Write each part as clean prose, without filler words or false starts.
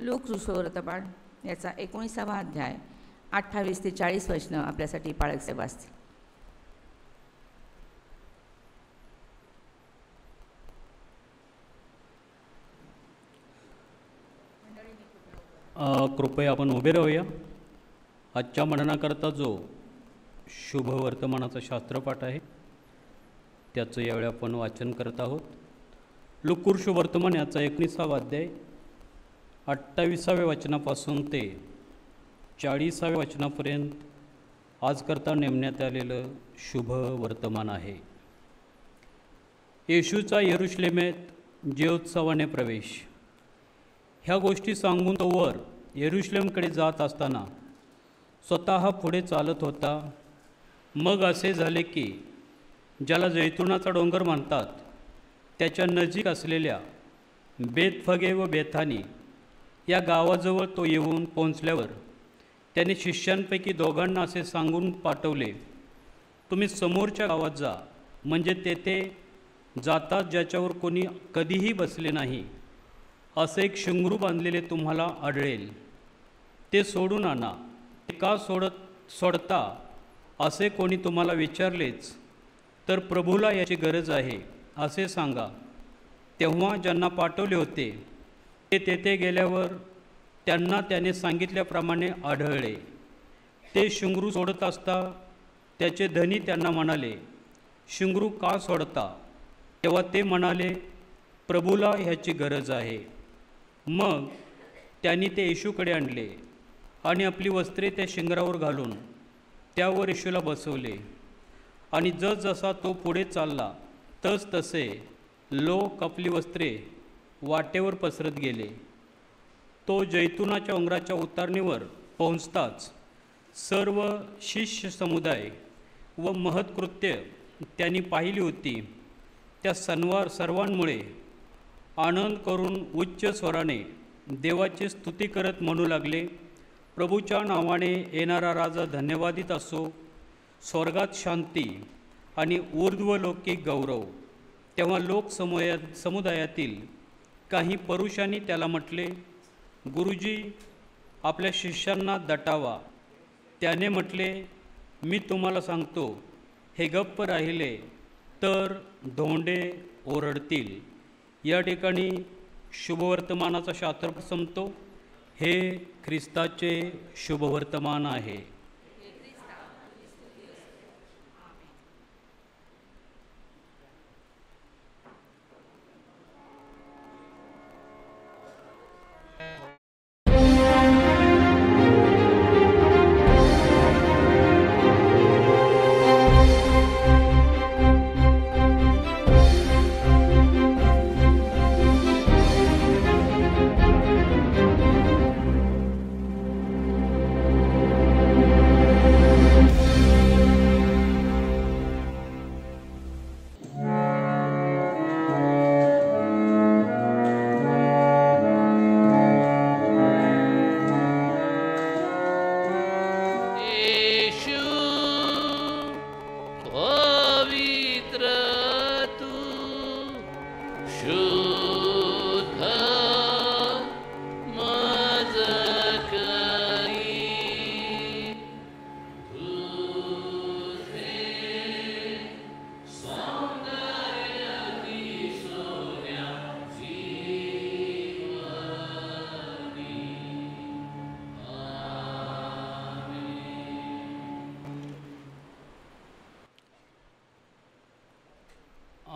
लोकसुवर्तमान याचा 19वा अध्याय 28 ते 40 वचनं आपल्यासाठी पाळक साहेब वाचतील. कृपया आपण उभे राहूया. आजच्या मननाकरता जो शुभ वर्तमानाचा शास्त्रपाठ आहे त्याचं यावेळी आपण वाचन करत आहोत. लुकूर शुभ वर्तमान याचा 19वा अध्याय 28व्या वचनापासून ते 40व्या वचनापर्यंत आज करता नेमण्यात आलेलं शुभ वर्तमान आहे. येशूचा यरुशलेमेत जयोत्सवाने प्रवेश. ह्या गोष्टी सांगून तो वर यरुशलेमकडे जात असताना स्वतः पुढे चालत होता. मग असे झाले की ज्याला जैतुनाचा डोंगर म्हणतात त्याच्या नजीक असलेल्या बेतफगे व बेथानी या गावाजवळ तो येऊन पोहोचल्यावर त्याने शिष्यांपैकी दोघांना असे सांगून पाठवले, तुम्ही समोरच्या गावात जा, म्हणजे तेथे जातात ज्याच्यावर कोणी कधीही बसले नाही असे एक शिंगरू बांधलेले तुम्हाला आढळेल. ते सोडून आणा. ते का सोडता असे कोणी तुम्हाला विचारलेच तर प्रभूला याची गरज आहे असे सांगा. तेव्हा ज्यांना पाठवले होते ते तेथे गेल्यावर त्यांना त्याने सांगितल्याप्रमाणे आढळले. ते शिंगरू सोडत असता त्याचे धनी त्यांना म्हणाले, शिंगरू का सोडता? तेव्हा ते म्हणाले, प्रभूला ह्याची गरज आहे. मग त्यांनी ते येशूकडे आणले आणि आपली वस्त्रे त्या शिंगरावर घालून त्यावर येशूला बसवले. आणि जसजसा तो पुढे चालला तसतसे लोक आपली वस्त्रे वाटेवर पसरत गेले. तो जैतुनाच्या डोंगराच्या उतारणीवर पोहोचताच सर्व शिष्य समुदाय व महत्कृत्य त्यांनी पाहिली होती त्या सर्वांमुळे आनंद करून उच्च स्वराने देवाची स्तुती करत म्हणू लागले, प्रभूच्या नावाने येणारा राजा धन्यवादित असो. स्वर्गात शांती आणि ऊर्ध्वलौकिक गौरव. तेव्हा समुदायातील काही पुरुषांनी त्याला म्हटले, गुरुजी, आपल्या शिष्यांना दटावा. त्याने म्हटले, मी तुम्हाला सांगतो, हे गप्प राहिले तर धोंडे ओरडतील. या ठिकाणी शुभवर्तमानाचा शास्त्र संपतो. हे ख्रिस्ताचे शुभवर्तमान आहे.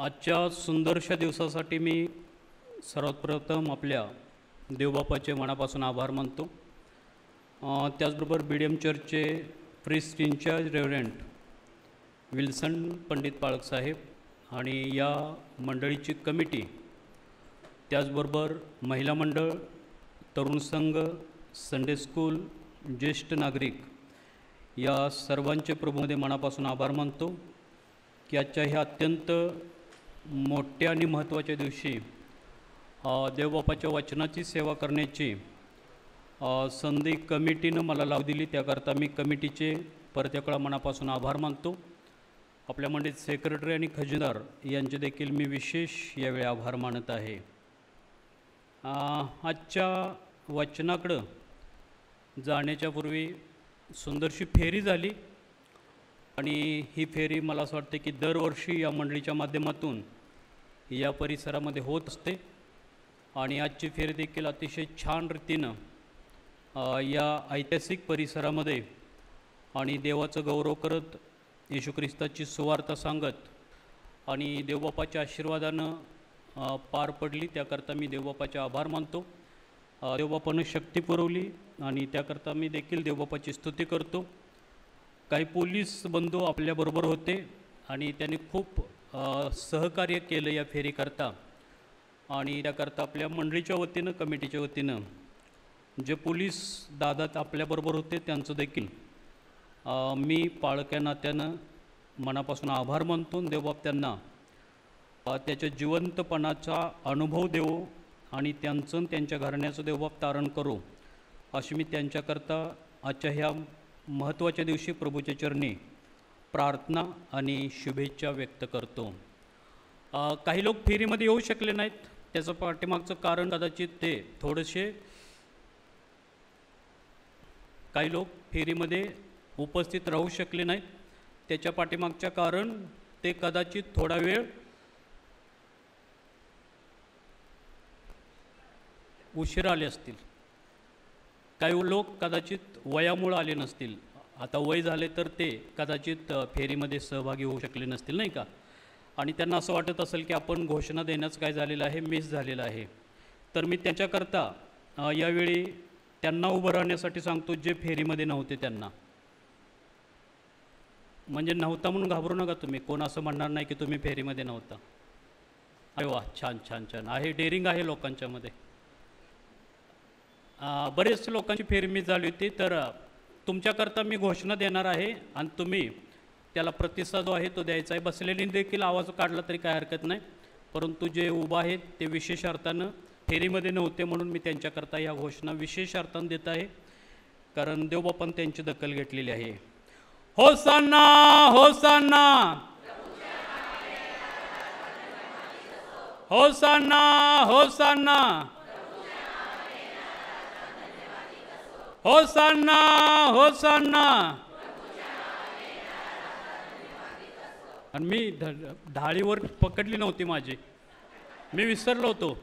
आजच्या सुंदरशा दिवसासाठी मी सर्वात प्रथम आपल्या देवबापाचे मनापासून आभार मानतो. त्याचबरोबर BDM चर्चचे priest incharge reverend Wilson Pandit पाळक साहेब आणि या मंडळीची कमिटी, त्याचबरोबर महिला मंडळ, तरुण संघ, संडे स्कूल, ज्येष्ठ नागरिक या सर्वांचे प्रभूमध्ये मनापासून आभार मानतो की आजच्या ह्या अत्यंत मोठ्या आणि महत्त्वाच्या दिवशी देवबापाच्या वचनाची सेवा करण्याची संधी कमिटीनं मला लावून दिली. त्याकरता मी कमिटीचे परत एकदा मनापासून आभार मानतो. आपल्या मंडळीत सेक्रेटरी आणि खजिनदार यांचे देखील मी विशेष यावेळी आभार मानत आहे. आजच्या वचनाकडं जाण्याच्या पूर्वी सुंदरशी फेरी झाली आणि ही फेरी मला असं वाटते की दरवर्षी या मंडळीच्या माध्यमातून या परिसरामध्ये होत असते आणि आजची फेरी देखील अतिशय छान रीतीनं या ऐतिहासिक परिसरामध्ये आणि देवाचं गौरव करत येशू ख्रिस्ताची सुवार्ता सांगत आणि देवबापाच्या आशीर्वादानं पार पडली. त्याकरता मी देवबापाचे आभार मानतो. देवबापानं शक्ती पुरवली आणि त्याकरता मी देखील देवबापाची स्तुती करतो. काही पोलीस बंधू आपल्याबरोबर होते आणि त्यांनी खूप सहकार्य केलं या फेरीकरता आणि त्याकरता आपल्या मंडळीच्या वतीनं कमिटीच्या वतीनं जे पोलीस दादा आपल्याबरोबर होते त्यांचं देखील मी पाळक्या नात्यानं मनापासून आभार मानतो. देवबाप त्यांना त्याच्या जिवंतपणाचा अनुभव देवो आणि त्यांचं त्यांच्या घराण्याचं देवबाप तारण करो अशी मी त्यांच्याकरता आजच्या ह्या महत्त्वाच्या दिवशी प्रभूच्या चरणी प्रार्थना आणि शुभेच्छा व्यक्त करतो. काही लोक फेरीमध्ये येऊ शकले नाहीत. त्याचं पाठीमागचं कारण कदाचित ते थोडेसे काही लोक फेरीमध्ये उपस्थित राहू शकले नाहीत. त्याच्या पाठीमागच्या कारण ते कदाचित थोडा वेळ उशीर आले असतील. काही लोक कदाचित वयामुळे आले नसतील. आता वय झाले तर ते कदाचित फेरीमध्ये सहभागी होऊ शकले नसतील, नाही का. आणि त्यांना असं वाटत असेल की आपण घोषणा देण्याचं काय झालेलं आहे, मिस झालेलं आहे. तर मी त्यांच्याकरता यावेळी त्यांना उभं राहण्यासाठी सांगतो जे फेरीमध्ये नव्हते त्यांना. म्हणजे नव्हता म्हणून घाबरू नका तुम्ही. कोण असं म्हणणार नाही की तुम्ही फेरीमध्ये नव्हता. अरे वा, छान छान छान आहे. डेअरिंग आहे लोकांच्यामध्ये. बरेचसे लोकांची फेरी मिस झाली होती. तर तुमच्याकरता मी घोषणा देणार आहे आणि तुम्ही त्याला प्रतिसाद जो आहे तो द्यायचा आहे. बसलेली देखील आवाज काढला तरी काय हरकत नाही. परंतु जे उभा आहेत ते विशेष अर्थानं फेरीमध्ये नव्हते म्हणून मी त्यांच्याकरता या घोषणा विशेष अर्थानं देत आहे, कारण देवबापान त्यांची दखल घेतलेली आहे. होसाना होसाना होसाना होसाना होसाना होसाना. आणि मी ढाळीवर पकडली नव्हती माझी, मी विसरलो होतो.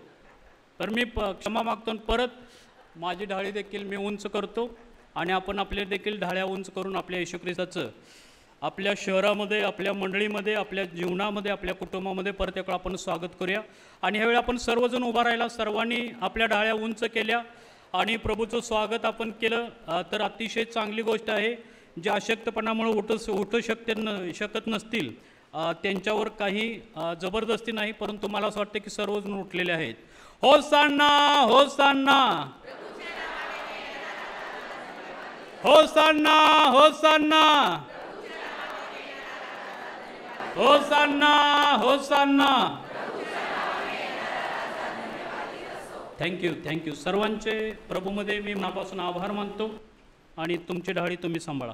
तर मी क्षमा मागतो आणि परत माझी ढाळी देखील मी उंच करतो आणि आपण आपले देखील ढाळ्या उंच करून आपल्या येशू ख्रिस्ताचं आपल्या शहरामध्ये, आपल्या मंडळीमध्ये, आपल्या जीवनामध्ये, आपल्या कुटुंबामध्ये परत एक आपण स्वागत करूया. आणि ह्यावेळी आपण सर्वजण उभा राहिला, सर्वांनी आपल्या ढाळ्या उंच केल्या आणि प्रभूचं स्वागत आपण केलं. तर अतिशय चांगली गोष्ट आहे. जे अशक्तपणामुळे उठू शकत नसतील त्यांच्यावर काही जबरदस्ती नाही, परंतु मला असं वाटतं की सर्वजण उठलेले आहेत. होसाना होसाना होसाना होसाना होसाना होसाना. थँक्यू. सर्वांचे प्रभूमध्ये मी मनापासून आभार मानतो आणि तुमची ढाळी तुम्ही सांभाळा.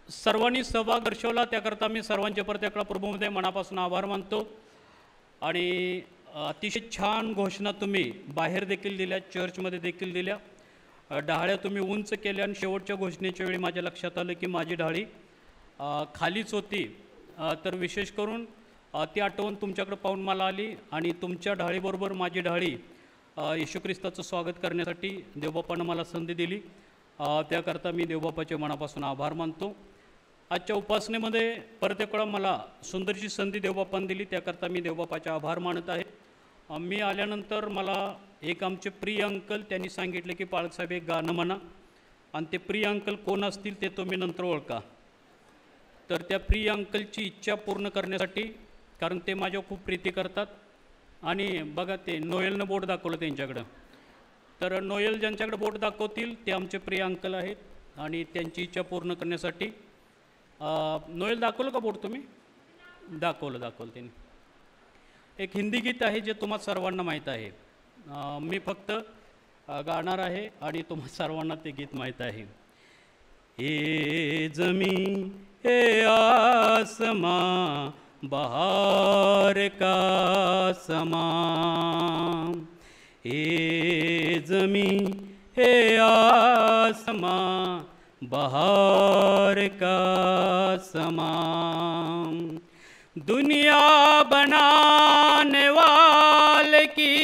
सर्वांनी सहभाग दर्शवला त्याकरता मी सर्वांचे प्रत्येक प्रभूमध्ये मनापासून आभार मानतो. आणि अतिशय छान घोषणा तुम्ही बाहेर देखील दिल्या, चर्चमध्ये देखील दिल्या. ढाळ्या तुम्ही उंच केल्या आणि शेवटच्या घोषणेच्या वेळी माझ्या लक्षात आलं की माझी ढाळी खालीच होती. तर विशेष करून ती आठवण तुमच्याकडे पाहून मला आली आणि तुमच्या ढाळीबरोबर माझी ढाळी येशू ख्रिस्ताचं स्वागत करण्यासाठी देवबापानं मला संधी दिली. त्याकरता मी देवबापाचे मनापासून आभार मानतो. आजच्या उपासनेमध्ये परत एक वेळा मला सुंदरशी संधी देवबापानं दिली, त्याकरता मी देवबापाचे आभार मानत आहे. मी आल्यानंतर मला एक आमचे प्रिय अंकल त्यांनी सांगितले की पाळकसाहेब एक गाणं म्हणा, आणि ते प्रिय अंकल कोण असतील ते तुम्ही नंतर ओळखा. तर त्या प्रिय अंकलची इच्छा पूर्ण करण्यासाठी, कारण ते माझ्या खूप प्रीती करतात. आणि बघा ते नोएलनं बोट दाखवलं त्यांच्याकडं, तर नोएल ज्यांच्याकडे बोट दाखवतील ते आमचे प्रिय अंकल आहेत आणि त्यांची इच्छा पूर्ण करण्यासाठी. नोएल दाखवलं का बोट तुम्ही? दाखवलं त्यांनी. एक हिंदी गीत आहे जे तुम्हा सर्वांना माहीत आहे. मी फक्त गाणार आहे आणि तुम्हा सर्वांना ते गीत माहीत आहे. हे जमीन हे आसमां बहार का समा, ये ज़मीं है आसमां बहार का समान, दुनिया बनाने वाले की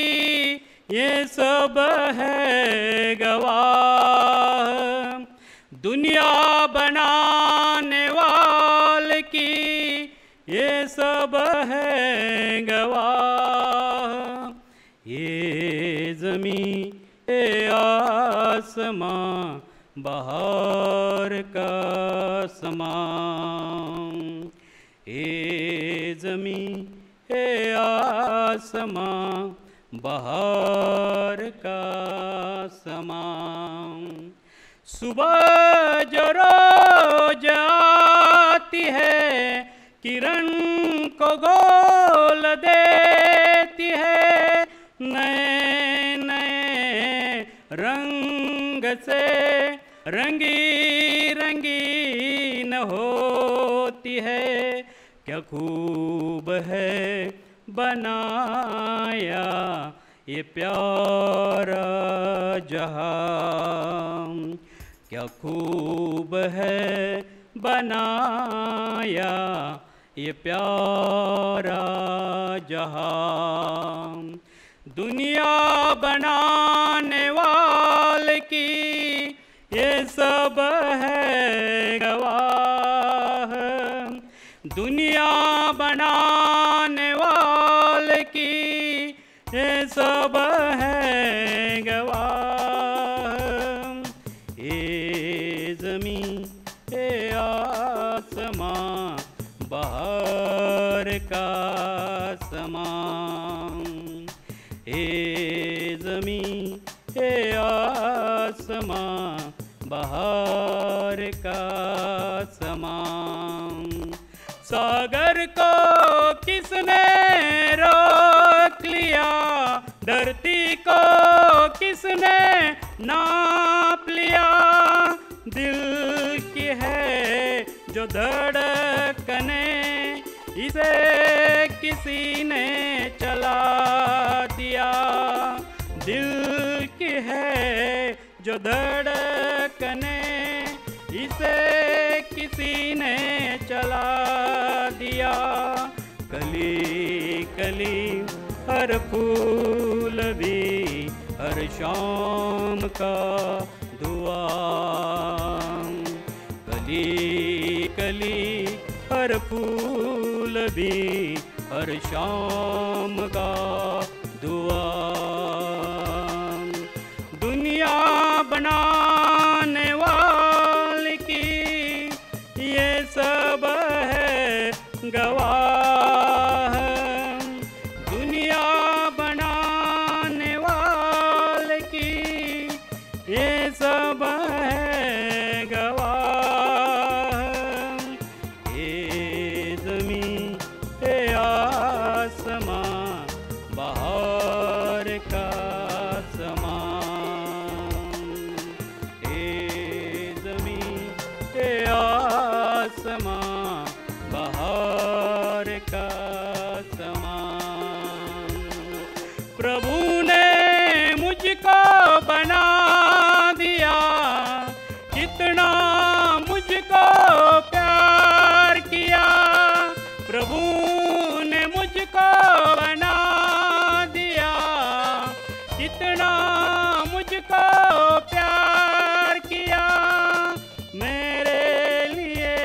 ये सब है गवाह, दुनिया बनाने वाले की ये सब है गवाह। ये ज़मीं ये आसमां बहार का समान, ये ज़मीं ये आसमां बहार का समान। सुबह जो रोज आती है किरण को गोल देती है, नए नए रंग से रंगी रंगीन होती है। क्या खूब है बनाया ये प्यारा जहां, क्या खूब है बनाया ये प्यारा जहां। दुनिया बनाने वाले की ये सब है गवाह, दुनिया बनाने वाले की ये सब है गवाह। ये ज़मीं ये आसमां बहार का समान, ये ज़मीं ये आसमां बहार का समान। सागर को किसने रोक लिया, धरती को किसने नाप लिया, दिल की है जो धड़कने इसे किसी ने चला दिया, दिल की है जो धड़कने इसे किसी ने चला दिया। कली कली हर फूल भी हर शाम का दुआ, कली कली हर फूल भी हर शाम का दुआ। दुनिया बनाने वाले की ये सब है गवाह, दुनिया बनाने वाले की ये सब है गवाह। ये ज़मीं ये आसमां बहार का समान, ये ज़मीं ये आसमां बहार का समान। प्रभु ने मुझको बना दिया, कितना मुझको प्यार किया, प्रभु ने मुझको बना दिया, कितना मुझको प्यार किया, मेरे लिए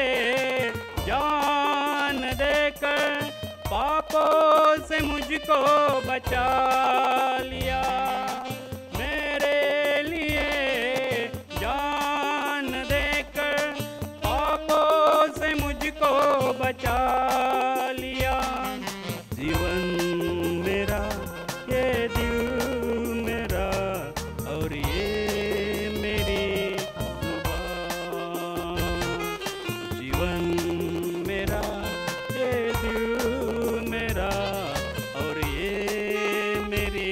जान देकर पापों से मुझको बचा लिया, मेरे लिए जान देकर पापों से मुझको बचा लिया। जीवन मेरा ये दिल मेरा और ये मेरी जुबान, जीवन मेरा ये दिल मेरा और ये मेरी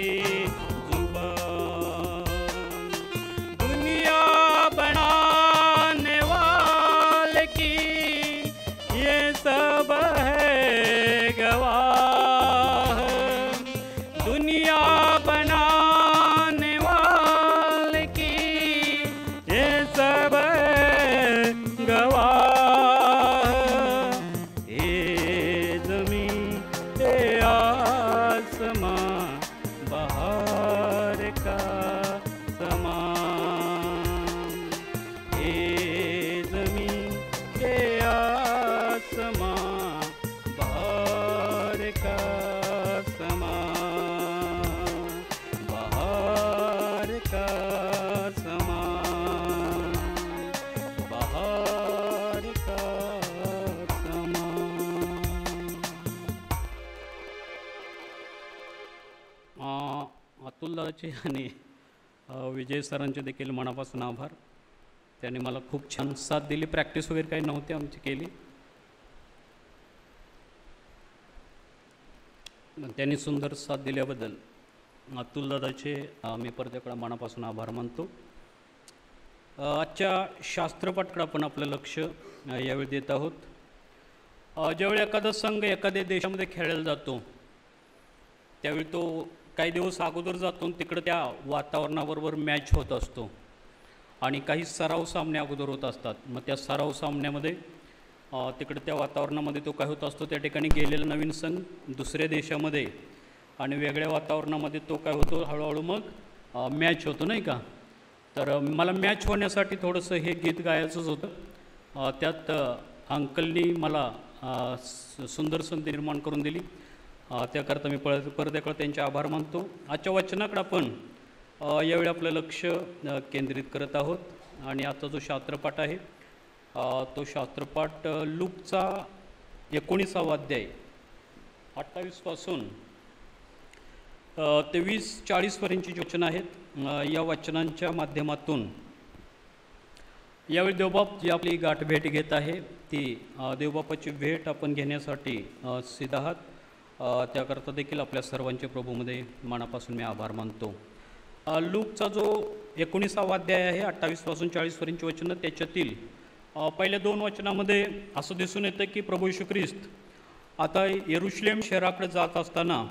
अतुलदाचे आणि विजय सरांचे देखील मनापासून आभार. त्यांनी मला खूप छान साथ दिली. प्रॅक्टिस वगैरे काही नव्हती आमची केली, त्यांनी सुंदर साथ दिल्याबद्दल अतुलदादाचे मी परत मनापासून आभार मानतो. आजच्या शास्त्रपाठाकडे आपण आपलं लक्ष यावेळी देत आहोत. ज्यावेळी एखादा संघ एखाद्या देशामध्ये खेळायला जातो त्यावेळी तो काही दिवस अगोदर जातो आणि तिकडं त्या वातावरणाबरोबर मॅच होत असतो आणि काही सराव सामने अगोदर होत असतात. मग त्या सराव सामन्यामध्ये तिकडे त्या वातावरणामध्ये तो काय होत असतो, त्या ठिकाणी गेलेला नवीन संघ दुसऱ्या देशामध्ये आणि वेगळ्या वातावरणामध्ये तो काय होतो, हळूहळू मग मॅच होतो नाही का. तर मला मॅच होण्यासाठी थोडंसं हे गीत गायचंच होतं. त्यात अंकलनी मला सुंदर संधी निर्माण करून दिली, त्याकरता मी परत एकदा त्यांचे आभार मानतो. आजच्या वचनाकडे आपण यावेळी आपलं लक्ष केंद्रित करत आहोत आणि आजचा जो शास्त्रपाठ आहे तो शास्त्रपाठ लूकचा 19वा अध्याय 28 ते 20-40पर्यंतची जी वचनं आहेत या वचनांच्या माध्यमातून यावेळी देवबाप जी आपली गाठभेट घेत आहे ती देवबापाची भेट आपण घेण्यासाठी सिद्ध आहात. त्याकरता देखील आपल्या सर्वांचे प्रभूमध्ये मनापासून मी आभार मानतो. लूकचा जो 19वा अध्याय आहे 28 ते 40पर्यंतची वचनं, त्याच्यातील पहिल्या 2 वचनामध्ये असं दिसून येतं की प्रभू येशू ख्रिस्त आता यरुशलेम शहराकडे जात असताना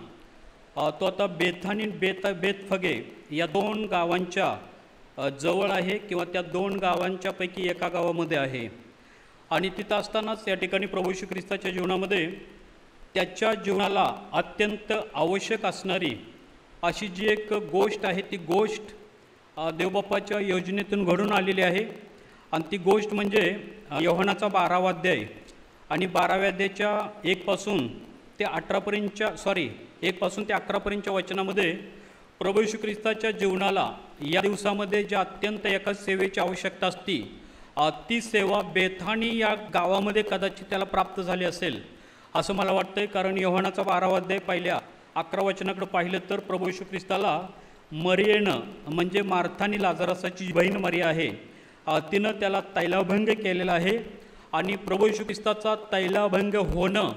तो आता बेथानी बेतफगे या 2 गावांच्या जवळ आहे किंवा त्या 2 गावांच्यापैकी एका गावामध्ये आहे. आणि तिथं असतानाच या ठिकाणी प्रभू येशू ख्रिस्ताच्या जीवनामध्ये त्याच्या जीवनाला अत्यंत आवश्यक असणारी अशी जी एक गोष्ट आहे ती गोष्ट देवबापाच्या योजनेतून घडून आलेली आहे. आणि ती गोष्ट म्हणजे योहानाचा 12वा अध्याय आणि 12व्या अध्यायाच्या 1 पासून ते 11पर्यंतच्या वचनामध्ये प्रभू येशू ख्रिस्ताच्या जीवनाला या दिवसामध्ये ज्या अत्यंत एका सेवेची आवश्यकता असती ती सेवा बेथानी या गावामध्ये कदाचित त्याला प्राप्त झाली असेल असं मला वाटतंय. कारण योहानाचा 12वा अध्याय पहिल्या 11 वचनाकडे पाहिलं तर प्रभू येशू ख्रिस्ताला मरियेनं म्हणजे मार्थानी लाजारसाची बहीण मरिया आहे तिनं त्याला तैलाभंग केलेला आहे. आणि प्रभू येशू ख्रिस्ताचा तैलाभंग होणं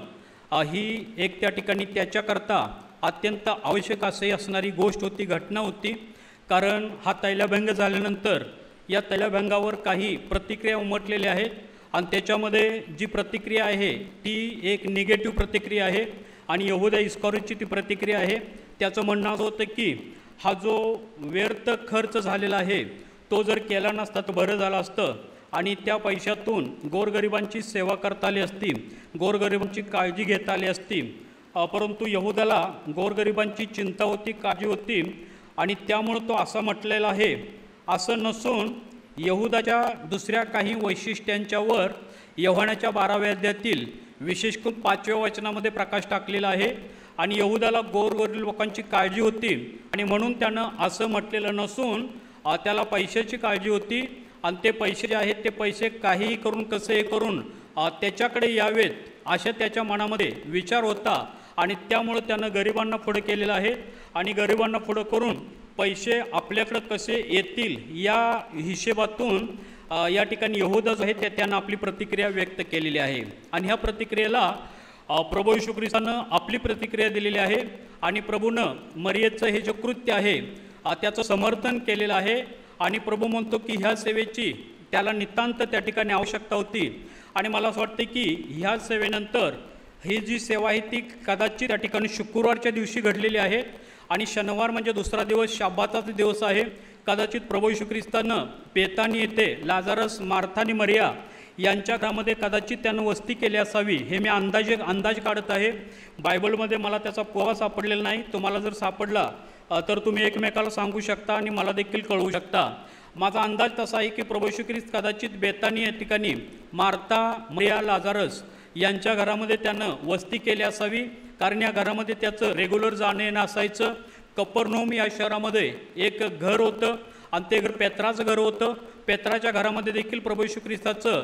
ही एक त्या ठिकाणी त्याच्याकरता अत्यंत आवश्यक असे असणारी गोष्ट होती, घटना होती. कारण हा तैलाभंग झाल्यानंतर या तैलाभंगावर काही प्रतिक्रिया उमटलेल्या आहेत आणि त्याच्यामध्ये जी प्रतिक्रिया आहे ती एक निगेटिव्ह प्रतिक्रिया आहे आणि यहूदा इस्करियोतची ती प्रतिक्रिया आहे. त्याचं म्हणणं असं होतं की हा जो व्यर्थ खर्च झालेला आहे तो जर केला नसता तर बरं झालं असतं आणि त्या पैशातून गोरगरिबांची सेवा करता आली असती, गोरगरिबांची काळजी घेता आली असती. परंतु यहूदाला गोरगरिबांची चिंता होती, काळजी होती आणि त्यामुळं तो असा म्हटलेला आहे. असं नसून यहूदाच्या दुसऱ्या काही वैशिष्ट्यांच्यावर योहानाच्या 12व्या अध्यायातील विशेष करून 5व्या वचनामध्ये प्रकाश टाकलेला आहे. आणि यहूदाला गोरगरीब लोकांची काळजी होती आणि म्हणून त्यानं असं म्हटलेलं नसून त्याला पैशाची काळजी होती आणि ते पैसे जे आहेत ते पैसे काहीही करून कसेही करून त्याच्याकडे यावेत अशा त्याच्या मनामध्ये विचार होता आणि त्यामुळं त्यानं गरिबांना पुढं केलेलं आहे. आणि गरिबांना पुढं करून पैसे आपल्याकडं कसे येतील या हिशेबातून या ठिकाणी यहूदा जो आहे त्यानं आपली प्रतिक्रिया व्यक्त केलेली आहे. आणि ह्या प्रतिक्रियेला प्रभू येशू ख्रिस्तानं आपली प्रतिक्रिया दिलेली आहे आणि प्रभूनं मरियेचं हे जे कृत्य आहे त्याचं समर्थन केलेलं आहे. आणि प्रभू म्हणतो की ह्या सेवेची त्याला नितांत त्या ठिकाणी आवश्यकता होती. आणि मला असं वाटतं की ह्या सेवेनंतर ही जी सेवा आहे ती कदाचित त्या ठिकाणी शुक्रवारच्या दिवशी घडलेली आहे आणि शनिवार म्हणजे दुसरा दिवस शाबाताचा दिवस आहे. कदाचित प्रभू येशू ख्रिस्तानं बेथानी येथे लाजारस, मार्था आणि मरिया यांच्या घरामध्ये कदाचित त्यानं वस्ती केली असावी हे मी अंदाज काढत आहे. बायबलमध्ये मला त्याचा पुरावा सापडलेला नाही. तुम्हाला जर सापडला तर तुम्ही एकमेकाला सांगू शकता आणि मला देखील कळवू शकता. माझा अंदाज तसा आहे की प्रभू येशू ख्रिस्त कदाचित बेथानी या ठिकाणी मार्था, मरिया, लाजारस यांच्या घरामध्ये त्यानं वस्ती केली असावी. कारण या घरामध्ये त्याचं रेग्युलर जाणं येणं असायचं. कफरनहूम या शहरामध्ये एक घर होतं आणि ते घर पेत्राचं घर होतं. पेत्राच्या घरामध्ये देखील प्रभू येशू ख्रिस्ताचं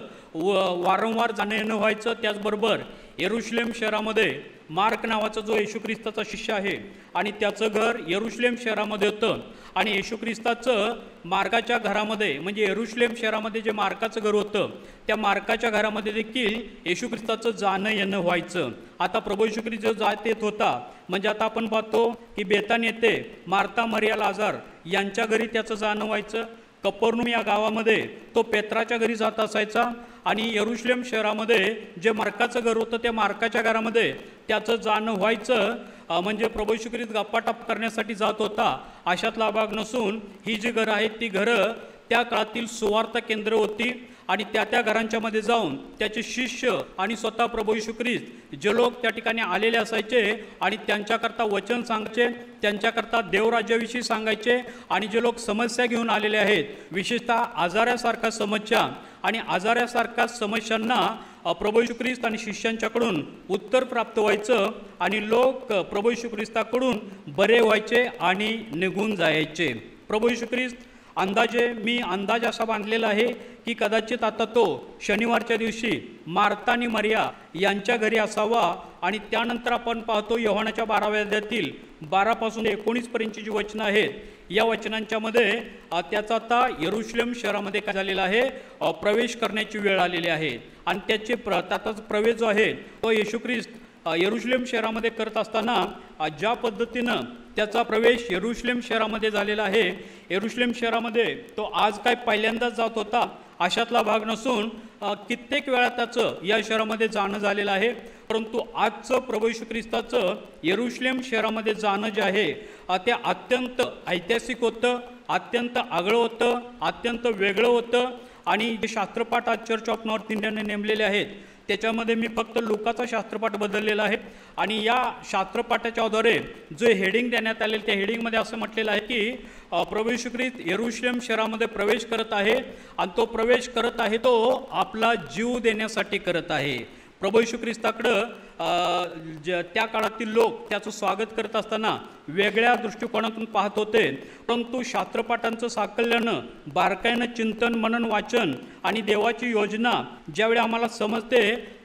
वारंवार जाणं येणं व्हायचं. त्याचबरोबर यरुशलेम शहरामध्ये मार्क नावाचा जो येशू ख्रिस्ताचा शिष्य आहे आणि त्याचं घर यरुशलेम शहरामध्ये होतं आणि येशू ख्रिस्ताचं मार्काच्या घरामध्ये म्हणजे यरुशलेम शहरामध्ये जे मार्काचं घर होतं त्या मार्काच्या घरामध्ये देखील येशू ख्रिस्ताचं जाणं येणं व्हायचं. आता प्रभू येशू ख्रिस्त जो जात येत होता म्हणजे आता आपण पाहतो की बेतान येथे मार्था मरिया लाजार यांच्या घरी त्याचं जाणं व्हायचं. कफरनहूम या गावामध्ये तो पेत्राच्या घरी जात असायचा आणि यरुशलेम शहरामध्ये जे मार्काचं घर होतं त्या मार्काच्या घरामध्ये त्याचं जाणं व्हायचं. म्हणजे प्रभू येशू ख्रिस्त गप्पाटप्पा करण्यासाठी जात होता अशातला भाग नसून ही जी घरं आहेत ती घरं त्या काळातील सुवार्थ केंद्र होती आणि त्या घरांच्या मध्ये जाऊन त्याचे शिष्य आणि स्वतः प्रभू येशू ख्रिस्त जे लोक त्या ठिकाणी आलेले असायचे आणि त्यांच्याकरता वचन सांगायचे, त्यांच्याकरता देवराज्याविषयी सांगायचे आणि जे लोक समस्या घेऊन आलेले आहेत विशेषतः आजारासारख्या समस्या आणि आजारासारख्या समस्यांना प्रभू येशू ख्रिस्त आणि शिष्यांच्याकडून उत्तर प्राप्त व्हायचं आणि लोक प्रभू येशू ख्रिस्ताकडून बरे व्हायचे आणि निघून जायचे. प्रभू येशू ख्रिस्त मी अंदाज असा बांधलेला आहे की कदाचित आता तो शनिवारच्या दिवशी मार्था आणि मरिया यांच्या घरी असावा आणि त्यानंतर आपण पाहतो योहानाच्या 12व्या अध्यायातील 12 पासून 19 पर्यंतची जी वचनं आहेत या वचनांच्या मध्ये त्याचा आता यरुशलेम शहरामध्ये काय झालेला आहे प्रवेश करण्याची वेळ आलेली आहे आणि त्याचा प्रवेश जो आहे तो येशू ख्रिस्त यरुशलेम शहरामध्ये करत असताना ज्या पद्धतीनं त्याचा प्रवेश यरुशलेम शहरामध्ये झालेला आहे यरुशलेम शहरामध्ये तो आज काय पहिल्यांदाच जात होता अशातला भाग नसून कित्येक वेळा त्याचं या शहरामध्ये जाणं झालेलं आहे. परंतु आजचं प्रभू येशू ख्रिस्ताचं यरुशलेम शहरामध्ये जाणं जे आहे ते अत्यंत ऐतिहासिक होतं, अत्यंत आगळं होतं, अत्यंत वेगळं होतं आणि जे शास्त्रपाठ आज चर्च ऑफ नॉर्थ इंडियाने नेमलेले आहेत त्याच्यामध्ये मी फक्त लुकाचा शास्त्रपाठ बदललेला आहे आणि या शास्त्रपाठाच्या आधारे जो हेडिंग देण्यात आलेलं त्या हेडिंगमध्ये असं म्हटलेलं आहे की प्रभू येशू ख्रिस्त यरुशलेम शहरामध्ये प्रवेश करत आहे आणि तो प्रवेश करत आहे तो आपला जीव देण्यासाठी करत आहे. प्रभू येशू ख्रिस्ताकडं त्या काळातील लोक त्याचं स्वागत करत असताना वेगळ्या दृष्टिकोनातून पाहत होते. परंतु शास्त्रपाठांचं साकल्यानं बारकाईनं चिंतन मनन वाचन आणि देवाची योजना ज्यावेळी आम्हाला समजते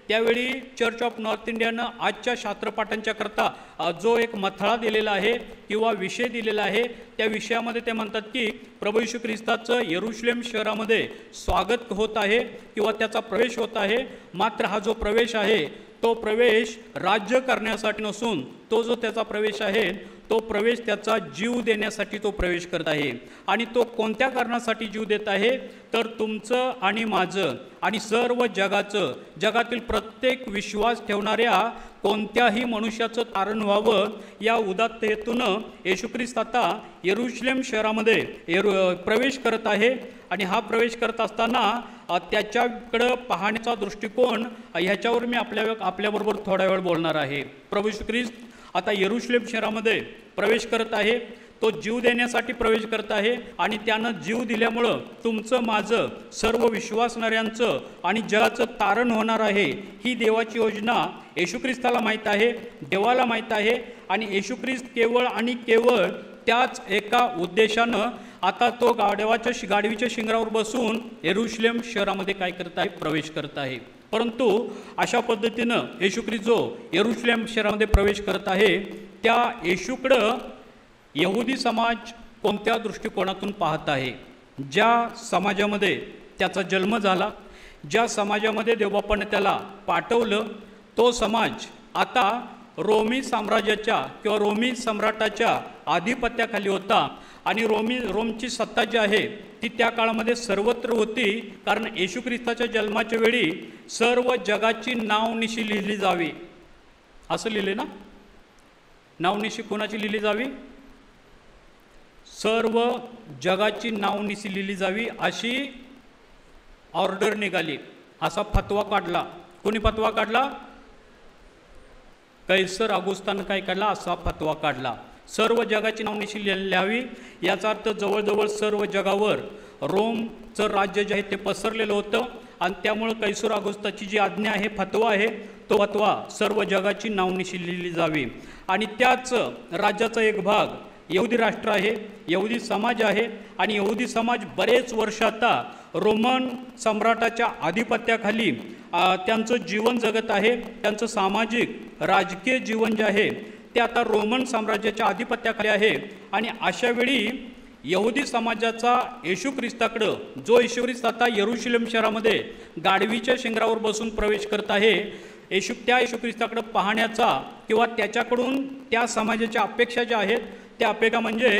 त्यावेळी चर्च ऑफ नॉर्थ इंडियानं आजच्या शास्त्रपाठांच्या करता जो एक मथळा दिलेला आहे किंवा विषय दिलेला आहे त्या विषयामध्ये ते म्हणतात की प्रभू येशू ख्रिस्ताचं यरुशलेम शहरामध्ये स्वागत होत आहे किंवा त्याचा प्रवेश होत आहे. मात्र हा जो प्रवेश आहे तो प्रवेश राज्य करण्यासाठी नसून तो जो त्याचा प्रवेश आहे तो प्रवेश त्याचा जीव देण्यासाठी तो प्रवेश करत आहे. आणि तो कोणत्या कारणासाठी जीव देत आहे तर तुमचं आणि माझं आणि सर्व जगातील प्रत्येक विश्वास ठेवणाऱ्या कोणत्याही मनुष्याचं तारण व्हावं या उदात्त हेतूनं येशू ख्रिस्त आता यरुशलेम शहरामध्ये प्रवेश करत आहे. आणि हा प्रवेश करत असताना त्याच्याकडं पाहण्याचा दृष्टिकोन ह्याच्यावर मी आपल्याबरोबर थोडा वेळ बोलणार आहे. प्रभू येशू ख्रिस्त आता यरुशलेम शहरामध्ये प्रवेश करत आहे, तो जीव देण्यासाठी प्रवेश करत आहे आणि त्यानं जीव दिल्यामुळं तुमचं माझं सर्व विश्वासणाऱ्यांचं आणि जगाचं तारण होणार आहे ही देवाची योजना येशू ख्रिस्ताला माहीत आहे, देवाला माहीत आहे. आणि येशू ख्रिस्त केवळ आणि केवळ त्याच एका उद्देशानं आता तो गाढवीच्या शिंगरावर बसून यरुशलेम शहरामध्ये काय करत आहे प्रवेश करत आहे. परंतु अशा पद्धतीनं येशू ख्रिस्त जो यरुशलेम शहरामध्ये प्रवेश करत आहे त्या येशूकडं यहुदी समाज कोणत्या दृष्टिकोनातून पाहत आहे. ज्या समाजामध्ये त्याचा जन्म झाला, ज्या समाजामध्ये देवबापाने त्याला पाठवलं तो समाज आता रोमी साम्राज्याच्या किंवा रोमी सम्राटाच्या आधिपत्याखाली होता. आणि रोमची सत्ता जी आहे ती त्या काळामध्ये सर्वत्र होती. कारण येशू ख्रिस्ताच्या जन्माच्या वेळी सर्व जगाची नावनिशी लिहिली जावी असं लिहिले ना. नावनिशी कोणाची लिहिली जावी? सर्व जगाची नावनिशी लिहिली जावी अशी ऑर्डर निघाली. असा फतवा काढला. कोणी फतवा काढला? कैसर ऑगस्टानं काय काढला? असा फतवा काढला. सर्व जगाची नावनिशी लिहावी याचा अर्थ जवळजवळ सर्व जगावर रोमचं राज्य जे आहे ते पसरलेलं होतं आणि त्यामुळं कैसर ऑगस्टाची जी आज्ञा आहे फतवा आहे तो फतवा सर्व जगाची नावनिशी लिहिली जावी. आणि त्याच राज्याचा एक भाग यहुदी राष्ट्र आहे, यहुदी समाज आहे आणि यहुदी समाज बरेच वर्ष आता रोमन सम्राटाच्या आधिपत्याखाली त्यांचं जीवन जगत आहे. त्यांचं सामाजिक राजकीय जीवन जे आहे ते आता रोमन साम्राज्याच्या आधिपत्याखाली आहे. आणि अशावेळी यहुदी समाजाचा येशू ख्रिस्ताकडं, जो येशू ख्रिस्त आता यरुशलेम शहरामध्ये गाढवीच्या शिंगरावर बसून प्रवेश करत आहे, त्या येशू ख्रिस्ताकडं पाहण्याचा किंवा त्याच्याकडून त्या समाजाच्या अपेक्षा ज्या आहेत त्या अपेक्षा म्हणजे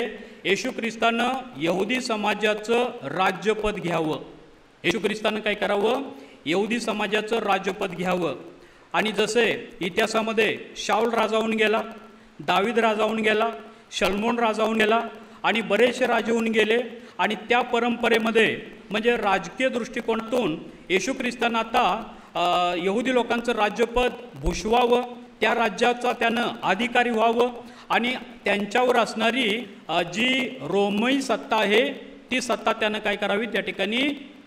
येशू ख्रिस्तानं यहुदी समाजाचं राज्यपद घ्यावं. येशू ख्रिस्तानं काय करावं? यहुदी समाजाचं राज्यपद घ्यावं. आणि जसे इतिहासामध्ये शाऊल राजा होऊन गेला, दावीद राजा होऊन गेला, शल्मोन राजा होऊन गेला आणि बरेचसे राजे होऊन गेले. आणि त्या परंपरेमध्ये म्हणजे राजकीय दृष्टिकोनातून येशू ख्रिस्तानं आता यहुदी लोकांचं राज्यपद भूषवावं, त्या राज्याचा त्यानं अधिकारी व्हावं आणि त्यांच्यावर असणारी जी रोमई सत्ता आहे ती सत्ता त्यानं काय करावी? त्या ठिकाणी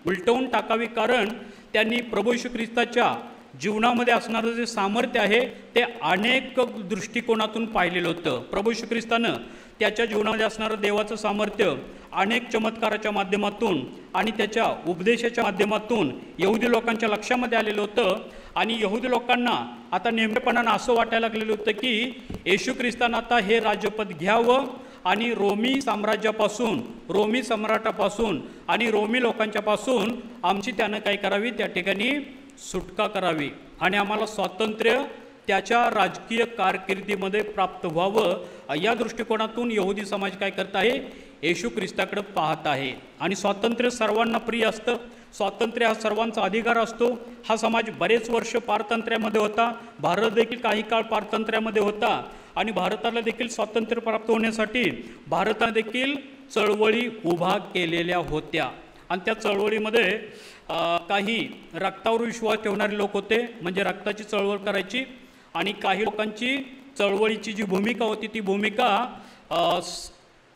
उलटवून टाकावी. कारण त्यांनी प्रभू येशू ख्रिस्ताच्या जीवनामध्ये असणारं जे सामर्थ्य आहे ते अनेक दृष्टिकोनातून पाहिलेलं होतं. प्रभू येशू ख्रिस्तानं त्याच्या जीवनामध्ये असणारं देवाचं सामर्थ्य अनेक चमत्काराच्या माध्यमातून आणि त्याच्या उपदेशाच्या माध्यमातून यहुदी लोकांच्या लक्षामध्ये आलेलं होतं. आणि यहुदी लोकांना आता नेमकेपणानं असं वाटायला लागलेलं होतं की येशू ख्रिस्तानं आता हे राज्यपद घ्यावं आणि रोमी साम्राज्यापासून, रोमी सम्राटापासून आणि रोमी लोकांच्यापासून आमची त्यानं काय करावी? त्या ठिकाणी सुटका करावी आणि आम्हाला स्वातंत्र्य त्याच्या राजकीय कारकिर्दीमध्ये प्राप्त व्हावं. या दृष्टिकोनातून यहुदी समाज काय करत आहे? येशू ख्रिस्ताकडे पाहत आहे. आणि स्वातंत्र्य सर्वांना प्रिय असतं, स्वातंत्र्य हा सर्वांचा अधिकार असतो. हा समाज बरेच वर्ष पारतंत्र्यामध्ये होता, भारत देखील काही काळ पारतंत्र्यामध्ये होता आणि भारताला देखील स्वातंत्र्य प्राप्त होण्यासाठी भारताने देखील चळवळी उभा केलेल्या होत्या. आणि त्या चळवळीमध्ये काही रक्तावर विश्वास ठेवणारे लोक होते, म्हणजे रक्ताची चळवळ करायची. आणि काही लोकांची चळवळीची जी भूमिका होती ती भूमिका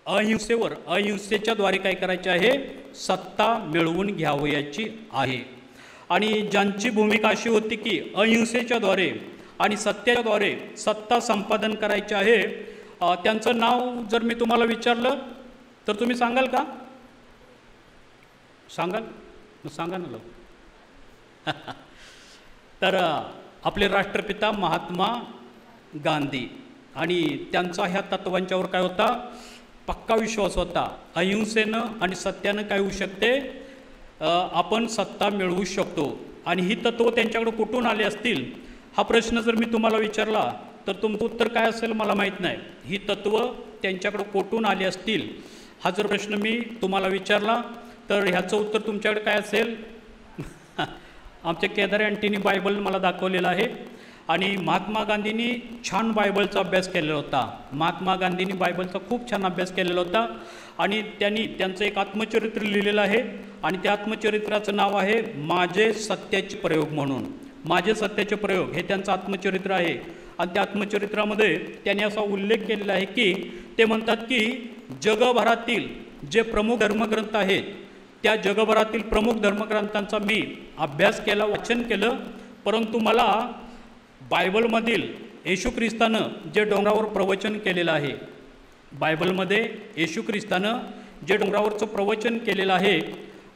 अहिंसेच्या द्वारे काय करायची आहे? सत्ता मिळवून घ्यावयाची आहे. आणि ज्यांची भूमिका अशी होती की अहिंसेच्या द्वारे आणि सत्याच्या द्वारे सत्ता संपादन करायची आहे, त्यांचं नाव जर मी तुम्हाला विचारलं तर तुम्ही सांगाल का? सांगाल? सांगा ना लोक. तर आपले राष्ट्रपिता महात्मा गांधी आणि त्यांचा ह्या तत्वांच्यावर काय होता? पक्का विश्वास होता. अहिंसेनं आणि सत्यानं काय होऊ शकते? आपण सत्ता मिळवू शकतो. आणि ही तत्व त्यांच्याकडे कुठून आले असतील हा प्रश्न जर मी तुम्हाला विचारला तर तुमचं उत्तर काय असेल मला माहीत नाही. ही तत्व त्यांच्याकडे कुठून आली असतील हा जर प्रश्न मी तुम्हाला विचारला तर ह्याचं उत्तर तुमच्याकडे काय असेल? आमच्या केदारे आंटीनी बायबल मला दाखवलेलं आहे आणि महात्मा गांधींनी छान बायबलचा अभ्यास केलेला होता. महात्मा गांधींनी बायबलचा खूप छान अभ्यास केलेला होता आणि त्यांनी त्यांचं एक आत्मचरित्र लिहिलेलं आहे आणि त्या आत्मचरित्राचं नाव आहे माझे सत्याचे प्रयोग म्हणून. माझे सत्याचे प्रयोग हे त्यांचं आत्मचरित्र आहे. आणि त्या आत्मचरित्रामध्ये त्यांनी असा उल्लेख केलेला आहे की ते म्हणतात की जगभरातील जे प्रमुख धर्मग्रंथ आहेत त्या जगभरातील प्रमुख धर्मग्रंथांचा मी अभ्यास केला, वाचन केलं, परंतु मला बायबलमधील येशू ख्रिस्तानं जे डोंगरावर प्रवचन केलेलं आहे, बायबलमध्ये येशू ख्रिस्तानं जे डोंगरावरचं प्रवचन केलेलं आहे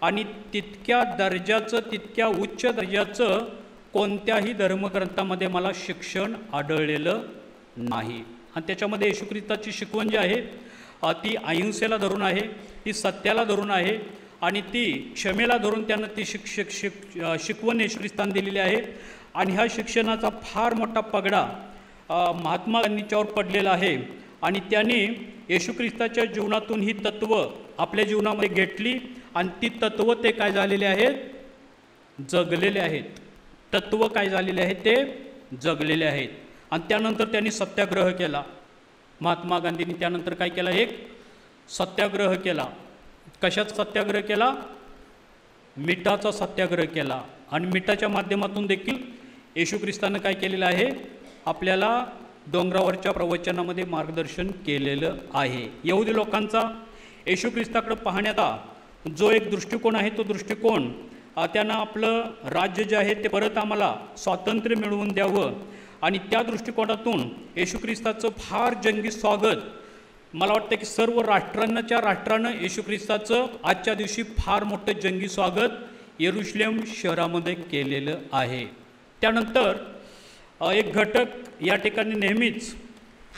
आणि तितक्या दर्जाचं, तितक्या उच्च दर्जाचं कोणत्याही धर्मग्रंथामध्ये मला शिक्षण आढळलेलं नाही. आणि त्याच्यामध्ये येशू ख्रिस्ताची शिकवण जी आहे ती अहिंसेला धरून आहे, ती सत्याला धरून आहे आणि ती क्षमेला धरून त्यानं ती शिकवण येशू ख्रिस्तानं दिलेली आहे. आणि ह्या शिक्षणाचा फार मोठा पगडा महात्मा गांधींच्यावर पडलेला आहे आणि त्यांनी येशू ख्रिस्ताच्या जीवनातून ही तत्त्व आपल्या जीवनामध्ये घेतली आणि ती तत्त्व ते काय झालेले आहेत? जगलेले आहेत. तत्त्व काय झालेले आहेत? ते जगलेले आहेत. आणि त्यानंतर त्यांनी सत्याग्रह केला. महात्मा गांधींनी त्यानंतर काय केला? एक सत्याग्रह केला. कशाचा सत्याग्रह केला? मिठाचा सत्याग्रह केला. आणि मिठाच्या माध्यमातून देखील येशू ख्रिस्तानं काय केलेलं आहे? आपल्याला डोंगरावरच्या प्रवचनामध्ये मार्गदर्शन केलेलं आहे. यहुदी लोकांचा येशू ख्रिस्ताकडे पाहण्याचा जो एक दृष्टिकोन आहे तो दृष्टिकोन त्यांना आपलं राज्य जे आहे ते परत आम्हाला स्वातंत्र्य मिळवून द्यावं आणि त्या दृष्टिकोनातून येशू ख्रिस्ताचं फार जंगी स्वागत मला वाटतं की सर्व राष्ट्रानं येशू ख्रिस्ताचं आजच्या दिवशी फार मोठं जंगी स्वागत येरुशलेम शहरामध्ये केलेलं आहे. त्यानंतर एक घटक या ठिकाणी नेहमीच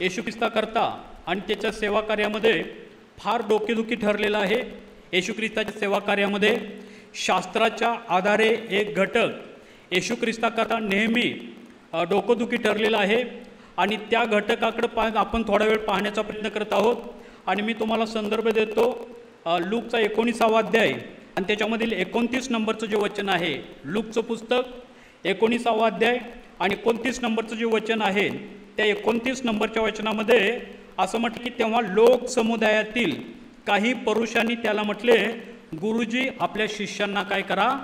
येशू ख्रिस्ताकरता आणि त्याच्या सेवा कार्यामध्ये फार डोकेदुखी ठरलेला आहे. येशू ख्रिस्ताच्या सेवा कार्यामध्ये शास्त्राच्या आधारे एक घटक येशू ख्रिस्ताकरता नेहमी डोकेदुखी ठरलेला आहे आणि त्या घटकाकडे आपण थोडा वेळ पाहण्याचा प्रयत्न करत आहोत. आणि मी तुम्हाला संदर्भ देतो लूकचा 19वा अध्याय आणि त्याच्यामधील 29 नंबरचं जे वचन आहे. लूकचं पुस्तक 19वा अध्याय आणि 29 नंबरचं जे वचन आहे त्या 29 नंबरच्या वचनामध्ये असं म्हटलं की तेव्हा लोक समुदायातील काही पुरुषांनी त्याला म्हटले, गुरुजी आपल्या शिष्यांना काय करा.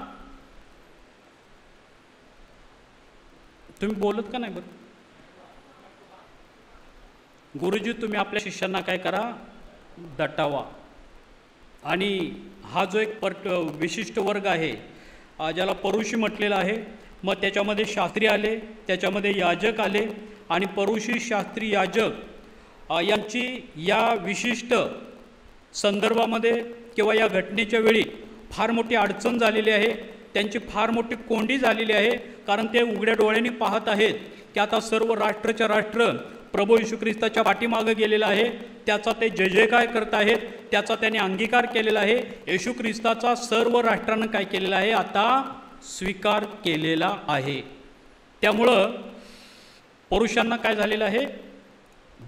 तुम्ही बोलत का नाही बरं? गुरुजी तुम्ही आपल्या शिष्यांना काय करा, दटावा. आणि हा जो एक विशिष्ट वर्ग आहे ज्याला परुषी म्हटलेला आहे. मग त्याच्यामध्ये शास्त्री आले, त्याच्यामध्ये याजक आले आणि परुषी, शास्त्री, याजक यांची या विशिष्ट संदर्भामध्ये किंवा या घटनेच्या वेळी फार मोठी अडचण झालेली आहे. त्यांची फार मोठी कोंडी झालेली आहे. कारण ते उघड्या डोळ्यांनी पाहत आहेत की आता सर्व राष्ट्राच्या राष्ट्र प्रभू येशू ख्रिस्ताच्या पाठीमागे गेलेला आहे. त्याचा ते जय जयकार करत आहेत, त्याचा त्याने अंगीकार केलेला आहे. येशू ख्रिस्ताचा सर्व राष्ट्रानं काय केलेला आहे, आता स्वीकार केलेला आहे. त्यामुळं पुरुषांना काय झालेलं आहे,